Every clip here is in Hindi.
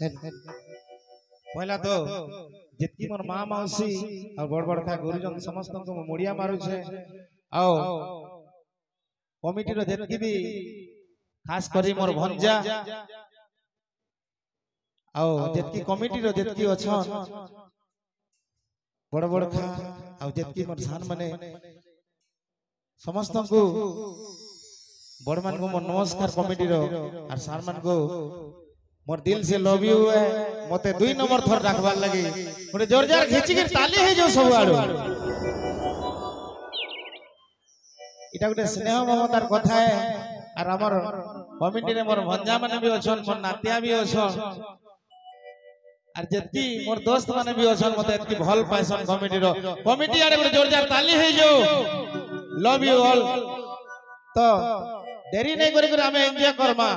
पहला तो जितकी मोर माँ मौसी और बड़ बड़ का गुरुजन समस्त को मुड़िया मारू छे आओ कमिटी रो जितकी भी खास करी मोर भंजा आओ जितकी कमिटी रो जितकी अछन बड़ बड़ खा आओ जितकी मोर सान माने समस्त को बड़ मान को मोर नमस्कार कमिटी रो और सान मान को मोर दिल से लव यू है मते 2 नंबर थर रखबार लगी मोरे जोर जोर खिची के ताली है जो सब आड़ो इटा गुटे स्नेह ममतार कथा है और हमर कमिटी रे मोर भंजा माने भी अछन मोर नातिया भी अछन और जत्ती मोर दोस्त माने भी अछन मते एतकी भल पाइसन कमिटी रो कमिटी आड़े गुटे जोर जोर ताली है जो लव यू ऑल तो देरी नहीं करी हमें एंजॉय करमा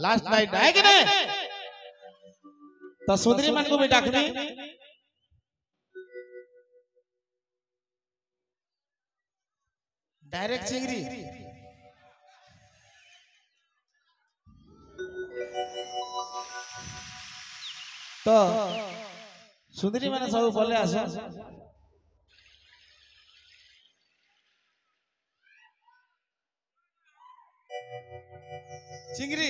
लास्ट नाइट है कि नहीं तो सुंदरी मन को भी डाकनी डायरेक्ट चिंगरी तो सुंदरी माने सब बोले आसो चिंगरी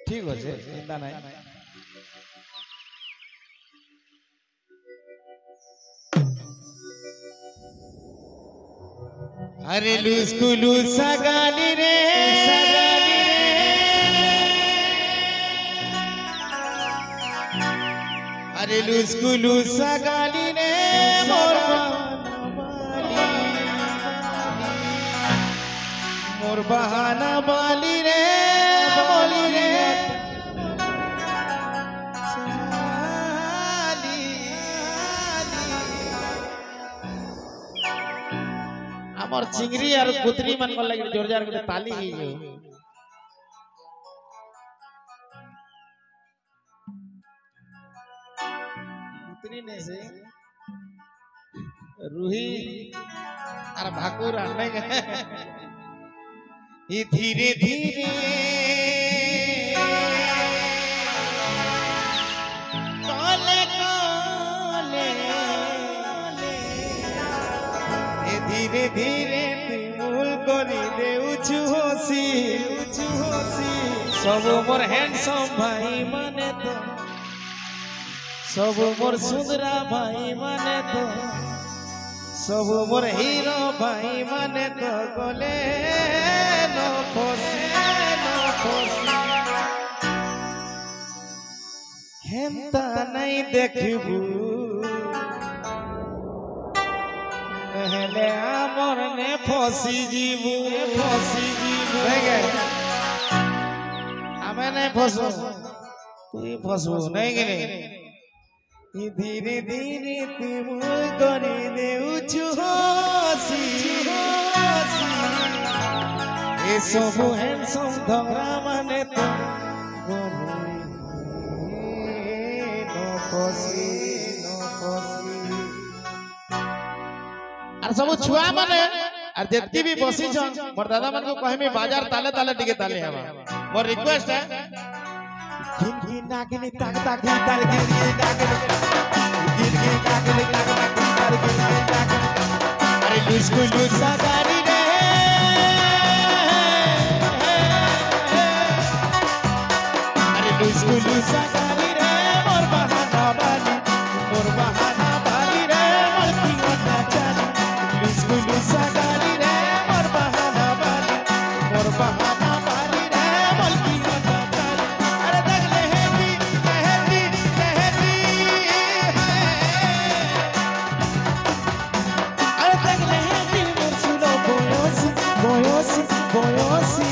ठीक अच्छे चिंता नहीं अरे लूसकू लूसा गाली रे अरे लूसकू लूसा गाली रे मोर बहाना बाली रे बोली रे हमर चिंगरी और कुतरी मन को लगे जोर जोर के ताली ही जो कुतरी ने से रूही और भाकुर आने के ये धीरे धीरे काले काले ये धीरे धीरे तिमुल करी दे उचु होसी सब मोर हैंडसम भाई माने तो सब मोर सुंदरा भाई माने तो सब मोर हीरो भाई माने तो गले नो फसी हेंता नहीं देखबू पहले आमर ने फसी जीवू हमें नहीं फसो तू ही फसबू नहीं गिने धीरे धीरे तुम करी दे उचुसी ये सब हैंडसम धरा माने तो और सब छुआ माने और जितकी भी बसी छन मोर दादा मन को कहे में बाजार ताले ताले टिके ताले हवा मोर रिक्वेस्ट है गिनगी नागिनी ताक ताक तार गिनगी नागिनी अरे लूसकू लूसा गाड़ी रे अरे लूसकू लूसा गाड़ी रे मोर बहाना बाली रे मोर की वटा चाली लूसकू लूसा गाड़ी रे मोर बहाना बाली रे मोर की वटा चाली अरे दगले हेडी बोयोसी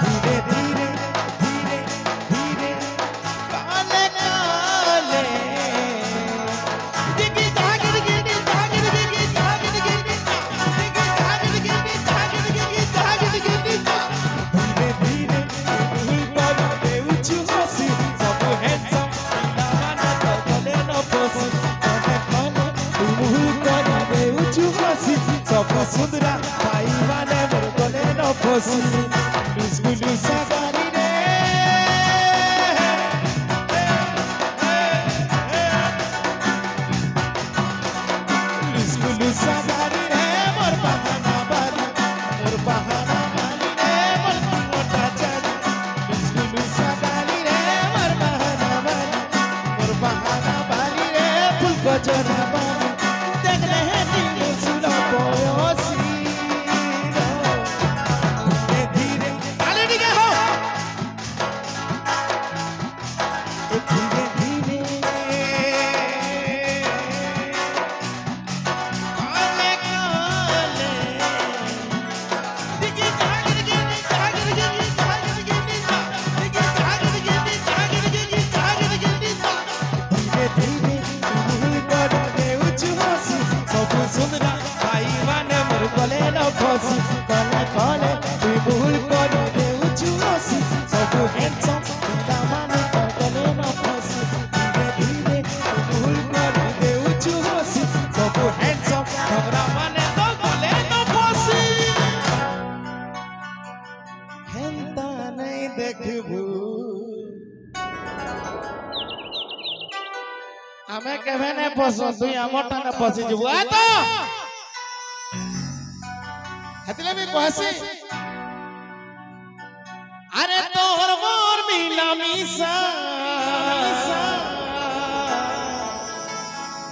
धीरे धीरे धीरे धीरे काले काले दिगी धागिर गिरी धागिर गिरी धागिर गिरी धागिर गिरी धागिर गिरी धागिर गिरी धीरे धीरे भूल कर दे उचु हसी सब हैंडसम लाना तो गले न फसी कोने कोने भूल कर दे उचु हसी सब सुंदरा भाई माने मोर गले न फसी स्कूल सगारी रे स्कूल सगारी रे मोर बहाना बाली रे मोर मोटा चाली स्कूल सगारी रे मोर बहाना बाली रे फुल गजरा बाली देख रहे दिल सुनो पोसी धीरे ताली दिखे हो धीरे धीरे काले काले दिखे जागर गिनी जागर गिनी जागर गिनी दिखे जागर गिनी जागर गिनी जागर गिनी धीरे धीरे भूल कर दे उच्च हसी सब सुंदरा भाई माने मोर गले न फसी कले कले तू भूल कर दे उच्च हसी सब हैंडसम पिला माने मोर गले न फसी धीरे धीरे भूल कर दे उच्च हसी सब हैंडसम हमरा माने तो गले न फसी हेंता नहीं देखबू आमे केबे ने पसंद तुई हमरटा ने पसी जबु आ तो हतले भी कहसी अरे तोहर मोर मिला मिसा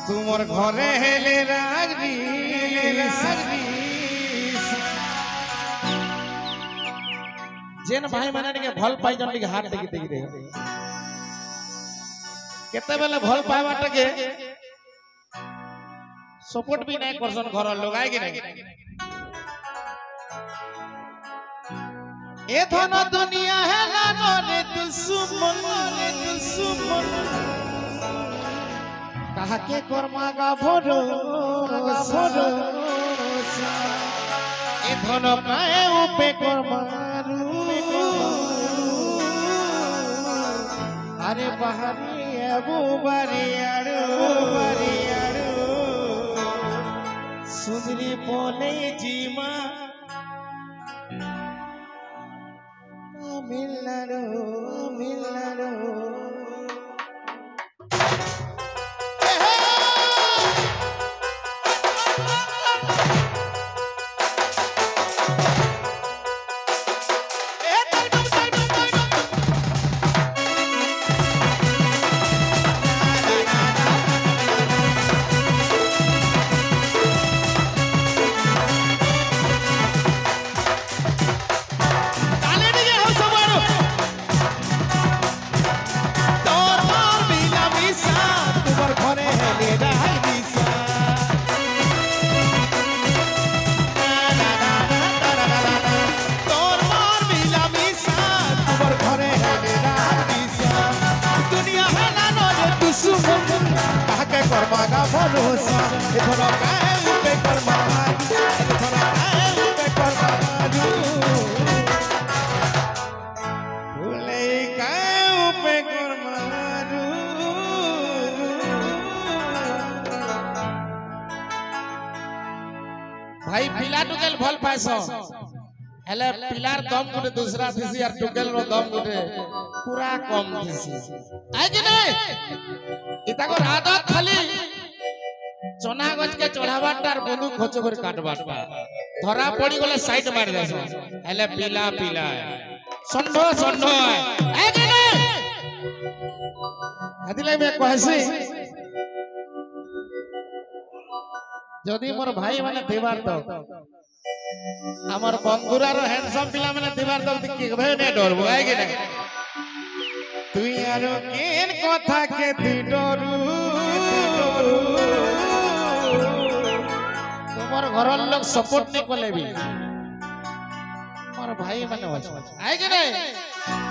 तुमर घरे हेले रागनी जेन भाई माने के भल पाई जन के हाथ देखि देखि दे केते बेले भल पाइबाटा के सपोर्ट भी नहीं करसन घर लोग आए कि नहीं ए धन दुनिया है लानो रे दुश्मन कहा के कर्मा का भरोसा ए धन काए उपे कर्मारू अरे बहारी अबू बरियारू सुंदरी पोले जीमा मिलनारू कर्मागा भरोसा इधर काहे उपे कर्मारू इधर काहे उपे कर्मारू भूले काहे उपे कर्मारू भाई पिला टुकेल भल पाइसो हेले पिलार दम गुटे दूसरा थिसी और टुकेल रो दम गुटे पूरा कम थिसी आइ कि नहीं इता को आदत खाली चना गज के चढ़ाबाटार बंदूक खच कर काटबाटा धरा पड़ी गले साइड मार देसो हेले पिला संडो है कि नहीं हदिले में कहसी जदी मोर भाई माने देवार दो हमर बंधुरार हैंडसम पिला माने देवार दो के भे ने डरबो है कि नहीं तुई आरो केन कथा के तुई डरू तुम्हार घर लोग सपोर्ट नहीं कले भी मोर भाई माने आए कि नहीं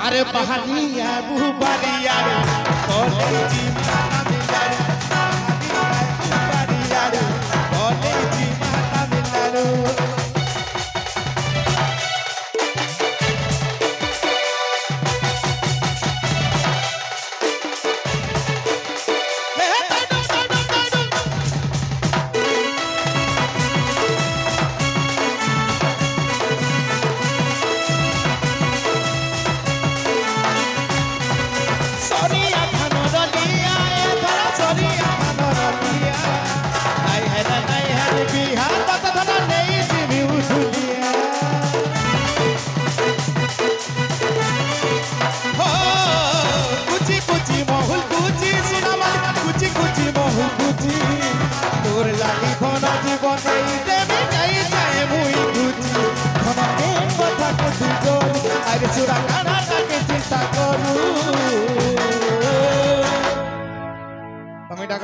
अरे बहारिया बुबारिया कॉलेजी माता मिलारू बहारिया बुबारिया कॉलेजी माता मिलारू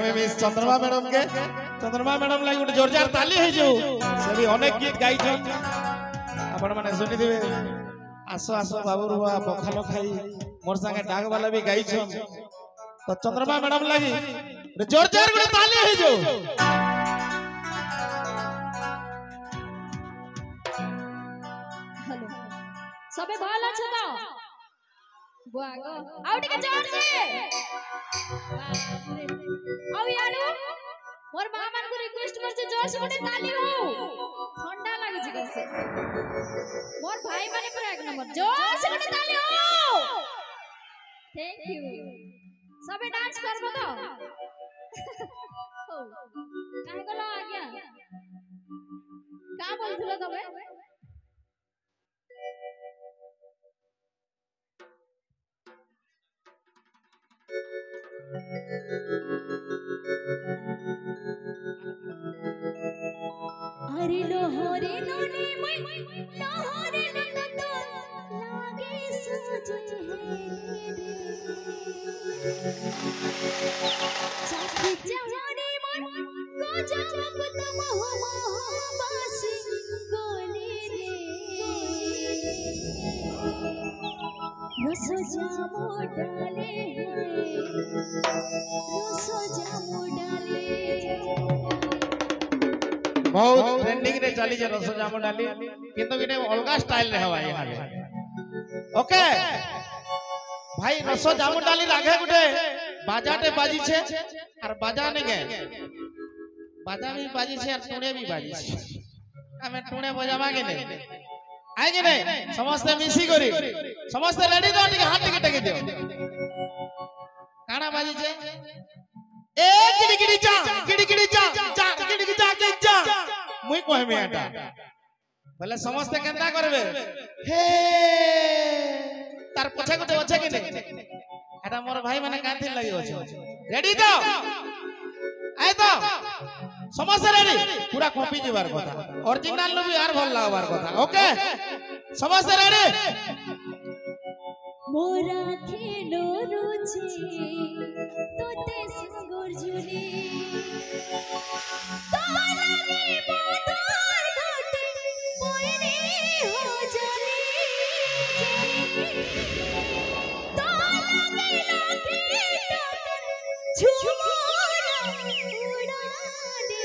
हमें मिस चंद्रमा मैडम लगे गोटे जोरदार ताली है जो से भी अनेक गीत गाई आपण माने सुनी देबे आसो आसो बाबू रुआ पखालो खाई मोर संगे डाक वाला भी गाई तो चंद्रमा मैडम लगी जोरदार गोटे ताली है जो सबे भल छ त बुआगो आउट के जोर से आउ यारो मोर मामन को रिक्वेस्ट कर से जोर से गोटे ताली हो ठंडा लागे छी कैसे मोर भाई माने पूरा एक नंबर जोर से गोटे ताली हो थैंक यू सबे डांस करबो तो काहे गलो आ गया का बोलथलो तबे अरे लोहरे नोने मैं लोहरे नंद तो लागे सजे है चाकी जवानी मन को जावक तुम हो बासी गोली रे रस जामो डाले रस जामो डाले बहुत ट्रेंडिंग रे चली जे रस जामो डाली किंतु किने अलगा स्टाइल रे हवा यहाँ ओके भाई रस जामो डाली लागे गुटे बाजाटे बाजी छे और बाजा ने गे बाजा भी बाजी छे और टुणे भी बाजी छे हमें टुणे बजावा के नहीं आए के नहीं समस्त मिसी करी समस्त रेडी तो टिके हाथ टिके टेके दियो काना बाजी छे ए गिड़ी गिड़ी जा मुई कहमे एटा बोले समस्त केंदा करबे हे तार पछे गुटे अछि कि नहीं एटा मोर भाई माने कांथि लागि अछि रेडी तो आइ तो समस्त रेडी पूरा कॉपी जीवार कथा ओरिजिनल नु भी यार भल लागबार कथा ओके समस्त रेडी मोरा खेलो रुचि तोते संगोर जुनी तोलागे मोदार घाटे पोइनी हो जानी तोलागे लागे झुमारा उड़ा दे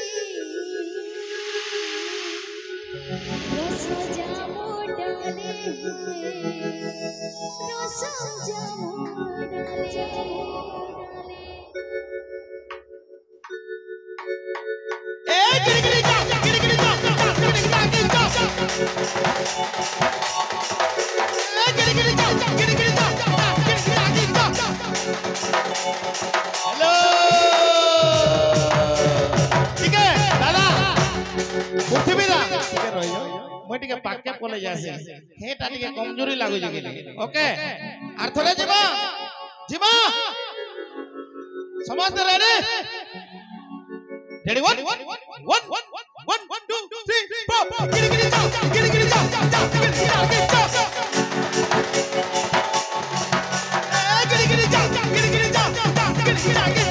रस जामो डाले रस जामो डाले ए गिड़ी जा हेलो ठीक है दादा पृथ्वी दा ठीक है रहियो মই টিকে পাকে পলে যাছে হেটা টিকে কমজোরি লাগু যে ওকে আর থরে জিবা समस्त रेडी रेडी 1 2 3 4 गिरी गिरी जा गिरी गिरी जा गिरी गिरी जा गिरी गिरी जा गिरी गिरी जा गिरी गिरी जा गिरी जा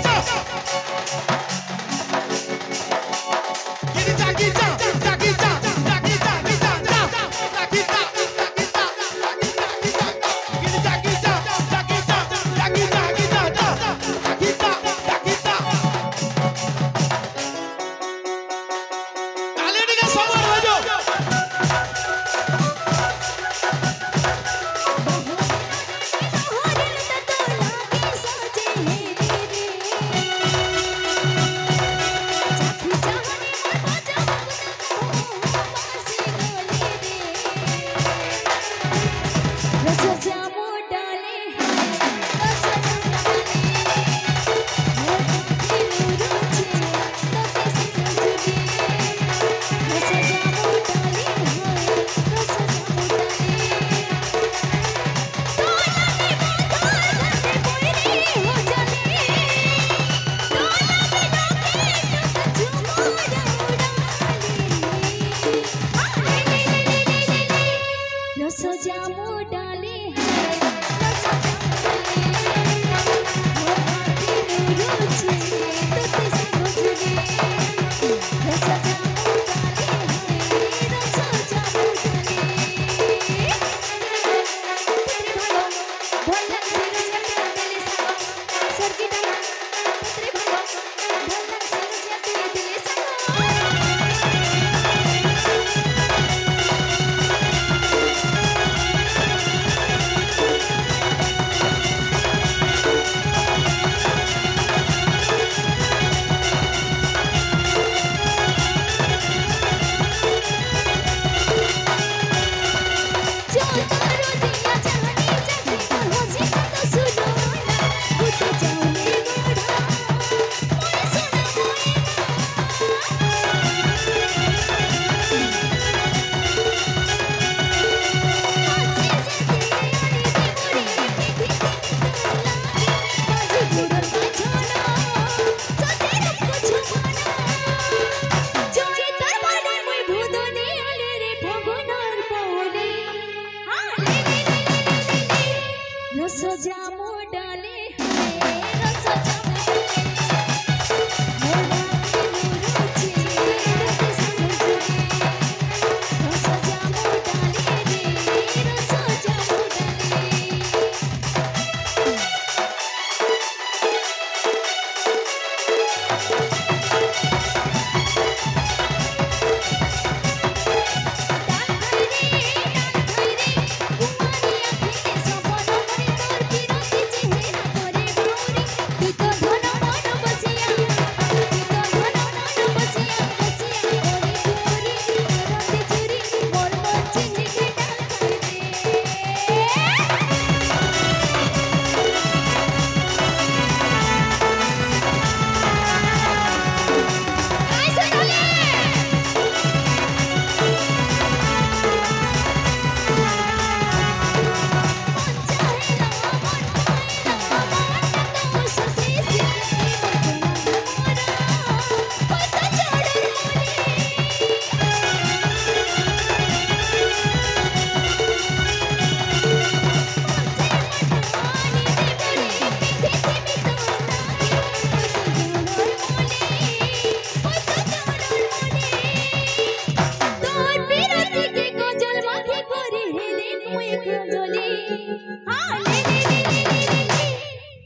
रस जामो डाले है रस जामो मोरा की रुचि रस जामो डाले रे रस जामो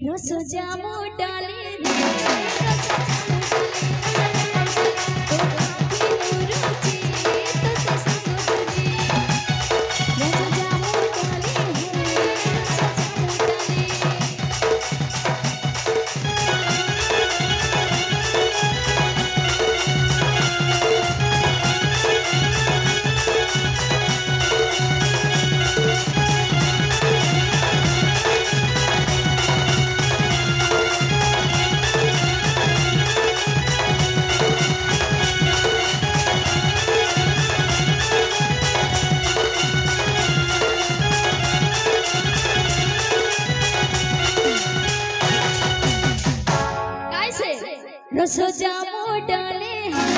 रस जामो डाले रे रस जामो रुचि तते संगुनी रस जामो डाले है रस जामो रस जामो डाले है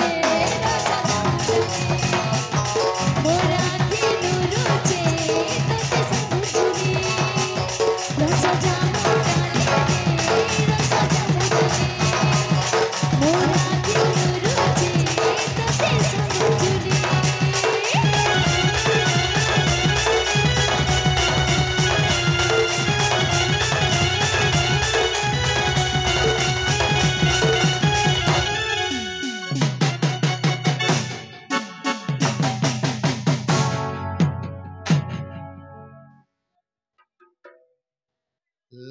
मोरा की रुचि तते संगुनी रस जामो डाले रस जामो मोरा की रुचि तते संगुनी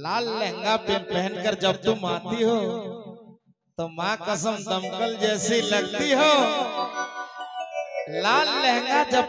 लाल लहंगा पहनकर जब तुम आती हो तो माँ कसम दमकल जैसी लगती हो। लाल लहंगा जब